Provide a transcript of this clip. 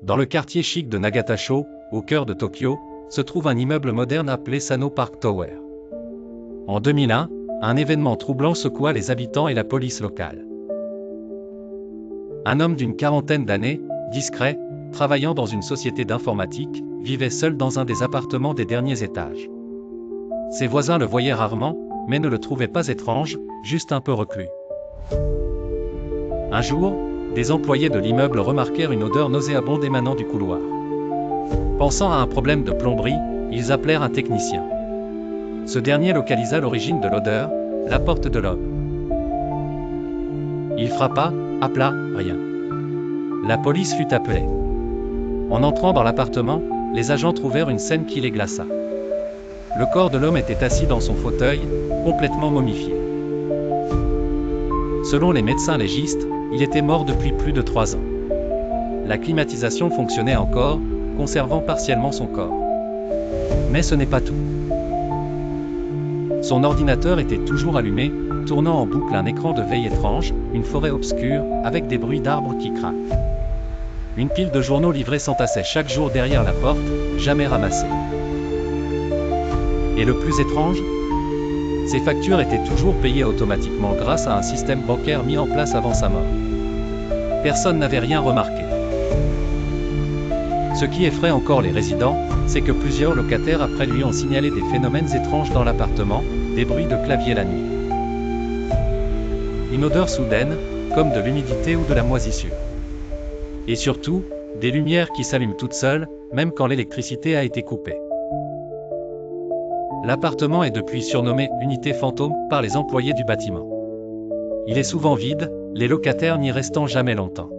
Dans le quartier chic de Nagatasho, au cœur de Tokyo, se trouve un immeuble moderne appelé Sano Park Tower. En 2001, un événement troublant secoua les habitants et la police locale. Un homme d'une quarantaine d'années, discret, travaillant dans une société d'informatique, vivait seul dans un des appartements des derniers étages. Ses voisins le voyaient rarement, mais ne le trouvaient pas étrange, juste un peu reclus. Un jour, des employés de l'immeuble remarquèrent une odeur nauséabonde émanant du couloir. Pensant à un problème de plomberie, ils appelèrent un technicien. Ce dernier localisa l'origine de l'odeur, la porte de l'homme. Il frappa, appela, rien. La police fut appelée. En entrant dans l'appartement, les agents trouvèrent une scène qui les glaça. Le corps de l'homme était assis dans son fauteuil, complètement momifié. Selon les médecins légistes, il était mort depuis plus de 3 ans. La climatisation fonctionnait encore, conservant partiellement son corps. Mais ce n'est pas tout. Son ordinateur était toujours allumé, tournant en boucle un écran de veille étrange, une forêt obscure, avec des bruits d'arbres qui craquent. Une pile de journaux livrés s'entassait chaque jour derrière la porte, jamais ramassés. Et le plus étrange, ces factures étaient toujours payées automatiquement grâce à un système bancaire mis en place avant sa mort. Personne n'avait rien remarqué. Ce qui effraie encore les résidents, c'est que plusieurs locataires après lui ont signalé des phénomènes étranges dans l'appartement, des bruits de clavier la nuit. Une odeur soudaine, comme de l'humidité ou de la moisissure. Et surtout, des lumières qui s'allument toutes seules, même quand l'électricité a été coupée. L'appartement est depuis surnommé « unité fantôme » par les employés du bâtiment. Il est souvent vide, les locataires n'y restant jamais longtemps.